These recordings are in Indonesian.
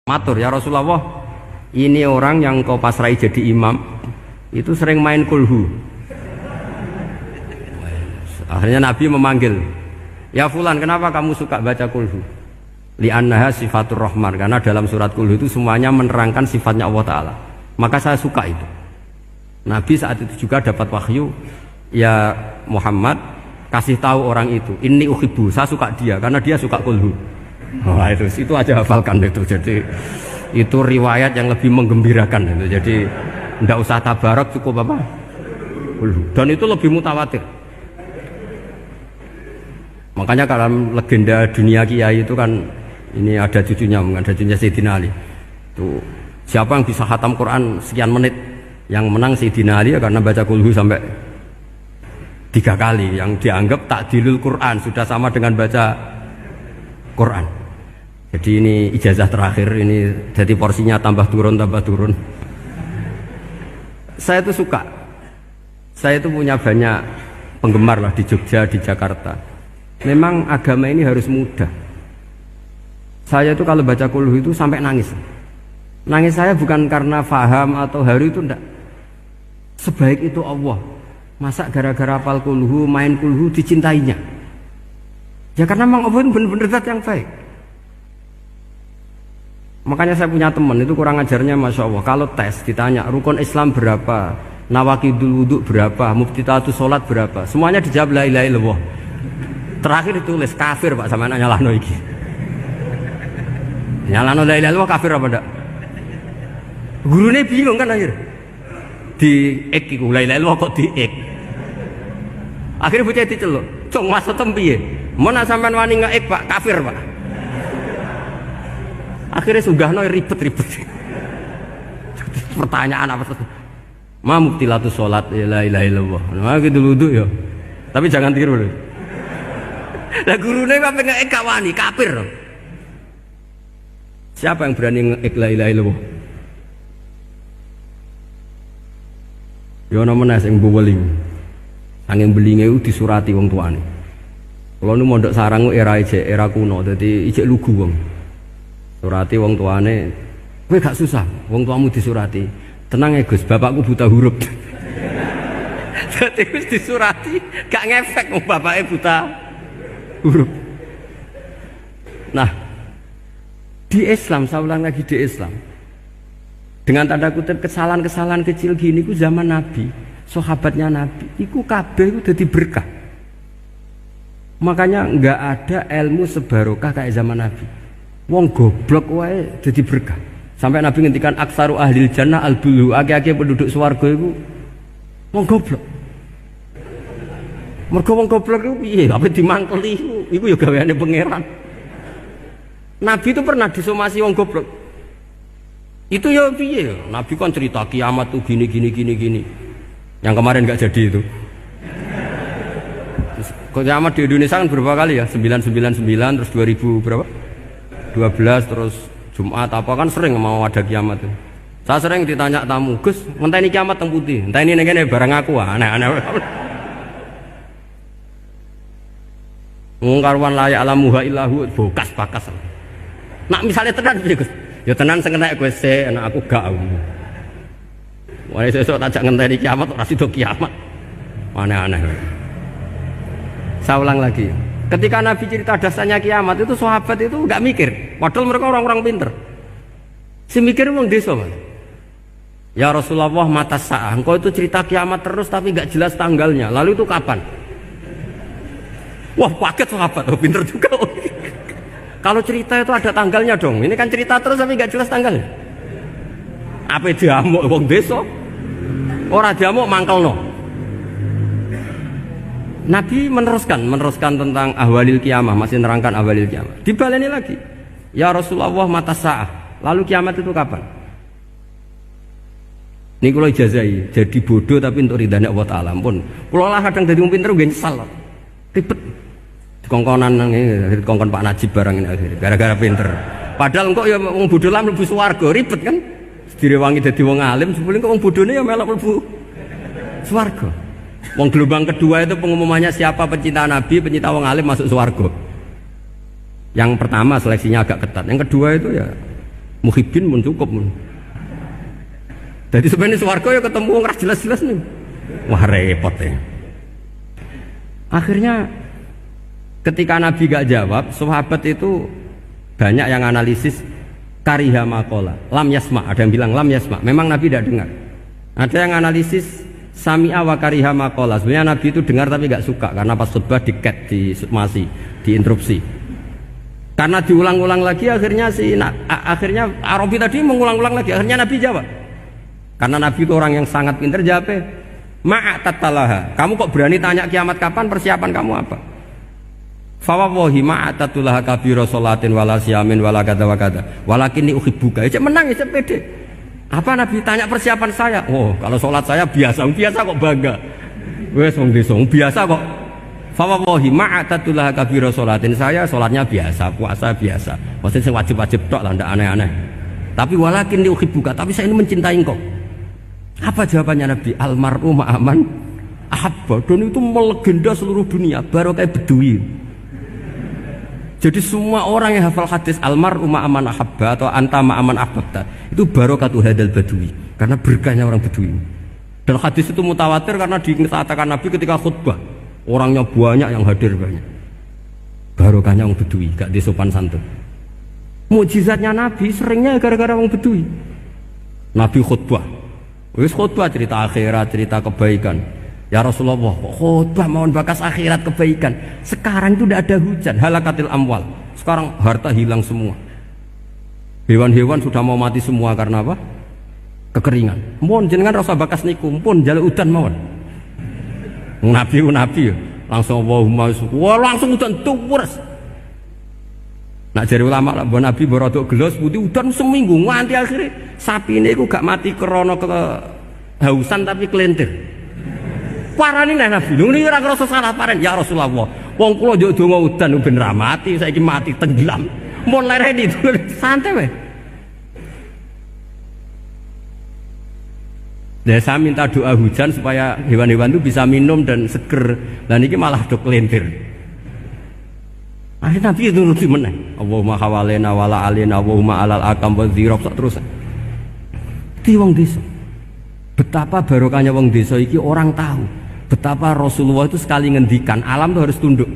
Matur, ya Rasulullah, ini orang yang kau pasrai jadi imam itu sering main kulhu. Akhirnya Nabi memanggil, ya Fulan, kenapa kamu suka baca kulhu? Li'annaha sifatur rahman, karena dalam surat kulhu itu semuanya menerangkan sifatnya Allah Ta'ala. Maka saya suka itu. Nabi saat itu juga dapat wahyu, ya Muhammad, kasih tahu orang itu, inni uhibbu, saya suka dia karena dia suka kulhu. Wah, itu aja hafalkan itu. Jadi itu riwayat yang lebih menggembirakan itu. Jadi tidak usah tabarak, cukup apa? Kulhu. Dan itu lebih mutawatir. Makanya dalam legenda dunia kiai itu kan ini ada cucunya Sayyidina Ali. Itu siapa yang bisa khatam Quran sekian menit, yang menang Sayyidina Ali ya, karena baca kulhu sampai 3 kali, yang dianggap takdilul Quran, sudah sama dengan baca Quran. Jadi ini ijazah terakhir, ini jadi porsinya tambah turun. Saya itu suka, saya itu punya banyak penggemar lah di Jogja, di Jakarta. Memang agama ini harus mudah. Saya itu kalau baca kulhu itu sampai nangis. Nangis saya bukan karena faham atau haru, itu enggak. Sebaik itu Allah, masa gara-gara hafal kulhu, main kulhu dicintainya? Ya karena memang Allah itu benar-benar zat yang baik. Makanya saya punya teman itu kurang ajarnya, Masya Allah, kalau tes ditanya rukun Islam berapa, nawakidul wudhu berapa, muftitatus sholat berapa, semuanya dijawab la ilaha illallah. Terakhir ditulis kafir Pak, sama anak nyalano iki. Nyalano la ilaha illallah kafir apa enggak? Gurunya bingung kan akhir. Di ek iku la ilaha illallah kok di ek. Akhirnya bocah diceluk, "Cung maksud piye? Mun sampean wani ngeek Pak, kafir Pak." Akhirnya sugahno ribet-ribet. Pertanyaan apa tuh? Ma mubtilatus sholat la ilaha illallah. Nah gitu wudu ya. Tapi jangan tiru lho. Lah gurune kok pengen gak wani, kafir. Siapa yang berani ngeek la ilaha illallah? Ya ana meneh sing mbuweling. Angin belinge ku disurati wong tuane. Kula nu mondok sarang era kuno, dadi ijek lugu wong. Surati wong tuane, kowe gak susah, wong tuamu disurati. Tenang ya Gus, bapakku buta huruf. Dadi wis disurati, gak ngefek wong bapake buta huruf. Nah, di Islam, saya ulang lagi, di Islam, dengan tanda kutip kesalahan-kesalahan kecil gini ku zaman Nabi, sahabatnya Nabi, iku kabeh ku dadi berkah. Makanya enggak ada ilmu sebarokah kayak zaman Nabi. Wong goblok wae jadi berkah. Sampai Nabi ngendikan aksaru ahlil jannah al-bulu, akeh-akeh penduduk swarga iku wong goblok. Mergo wong goblok iku piye? Apa dimangkeli iku ya gaweane pangeran. Nabi itu pernah disomasi wong goblok. Itu ya piye? Nabi kan cerita kiamat tuh gini. Yang kemarin enggak jadi itu. Terus kiamat di Indonesia kan berapa kali ya? 999 terus 2000 berapa? 12 terus Jumat apa kan sering mau ada kiamat tuh. Saya sering ditanya tamu, Gus, ngenteni kiamat teng putih. Entah ini ngene barang aku aneh-aneh. Ngkarwan layak alamuha illahu bokas bakas. Nak misalnya tenan piye Gus? Ya tenan sing enek kowe sik, anak aku gak. Wah sesuk tajak ngenteni kiamat ora sida kiamat. Aneh-aneh. Saya ulang lagi. Ketika Nabi cerita dasarnya kiamat itu sahabat itu nggak mikir, padahal mereka orang-orang pinter. Si mikir wong desa Mas. Ya Rasulullah mata sa'ah, engkau itu cerita kiamat terus tapi nggak jelas tanggalnya. Lalu itu kapan? Wah kaget sahabat, oh, pinter juga. Kalau cerita itu ada tanggalnya dong. Ini kan cerita terus tapi nggak jelas tanggalnya. Apa diamuk wong desa? Ora diamuk mangkelno. Nabi meneruskan tentang ahwalil kiamah, masih nerangkan ahwalil kiamah. Dibaleni lagi. Ya Rasulullah mata sa'ah. Lalu kiamat itu kapan? Ini kalau ijazai, jadi bodoh tapi untuk ridhanya Allah Ta'ala. Ampun. Kalau lah kadang jadi pinter gue nyesal. Ribet. Dikongkonan dikongkon Pak Najib barang ini akhirnya. Gara-gara pinter. Padahal kok ya wong bodoh lah mlebu swarga, ribet kan? Direwangi dadi wong alim, sebelum kok wong bodone ya melok mlebu swarga. Wong gelombang kedua itu pengumumannya siapa pencinta Nabi, pencinta wong alim masuk swarga. Yang pertama seleksinya agak ketat, yang kedua itu ya Muhibbin mun cukup mun. Jadi sebenarnya swarga ya ketemu wong ra jelas-jelas nih. Wah repot ya. Akhirnya ketika Nabi gak jawab, sahabat itu banyak yang analisis kariha maqala, lam yasma, ada yang bilang lam yasma, memang Nabi tidak dengar. Ada yang analisis sami'a wa kariha maqala, sebenarnya Nabi itu dengar tapi gak suka karena pas khutbah di-cut, masih diinterupsi. Karena diulang-ulang lagi akhirnya akhirnya Arabi tadi mengulang-ulang lagi, akhirnya Nabi jawab. Karena Nabi itu orang yang sangat pintar, jawabnya ma'atatalaha, kamu kok berani tanya kiamat kapan, persiapan kamu apa? Fawawahi ma'atatulaha kabira sholatin wala siyamin wala kata wa kata walakinni uhibbuka. Ya menang ya pede. Apa Nabi tanya persiapan saya? Oh kalau sholat saya biasa kok bangga. Wes wong desa biasa kok. Fawawahi ma'atatulaha kabira sholatin, saya sholatnya biasa, puasa biasa. Maksudnya yang wajib-wajib tok lah, ndak aneh-aneh. Tapi walakinni uhibbuka, tapi saya ini mencintai engkau. Apa jawabannya Nabi? Almar'u ma'aman ahabba. Dan itu melegenda seluruh dunia, baru kayak Bedui. Jadi semua orang yang hafal hadis almar'u ma'aman ahabba atau anta ma'aman ahbabta, itu barokatu hadal Badui, karena berkahnya orang Bedui. Dan hadis itu mutawatir karena dikatakan Nabi ketika khutbah, orangnya banyak yang hadir banyak. Barokahnya orang Bedui, gak disopan santun. Mukjizatnya Nabi seringnya gara-gara orang Bedui. Nabi khutbah, wis khutbah cerita akhirat, cerita kebaikan. Ya Rasulullah, khutbah mohon bakas akhirat kebaikan. Sekarang itu tidak ada hujan, halakatil amwal. Sekarang harta hilang semua. Hewan-hewan sudah mau mati semua karena apa? Kekeringan. Mohon jenengan rasa bakas niku, pun jaluk udan mohon. Nabi langsung Allahumma wah langsung udan tuwurs. Nak jari ulama lah, Nabi berodok gelos putih udan seminggu nganti akhirnya sapi ini aku gak mati krono kehausan tapi kelentir. Parani nih Nabi, ini ora krasa salah paren ya Rasulullah. Wong kula njuk donga udan ben ra mati, saiki mati tenggelam. Mun lereni santai weh. Dan saya minta doa hujan supaya hewan-hewan itu bisa minum dan seger. Dan ini malah dok kelentir. Akhirnya Nabi itu nuruti meneng. Allahumma hawalena wala alena Allahumma alal akam wa dzirab terus. Di wong desa. Betapa barokahnya wong desa iki orang tahu. Betapa Rasulullah itu sekali ngendikan alam itu harus tunduk.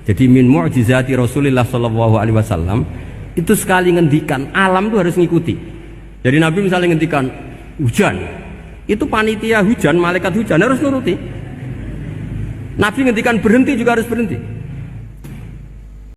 Jadi min mu'jizati Rasulullah sallallahu alaihi wasallam itu sekali ngendikan alam itu harus ngikuti. Jadi Nabi misalnya ngendikan hujan, itu panitia hujan, malaikat hujan harus nuruti. Nabi ngendikan berhenti juga harus berhenti.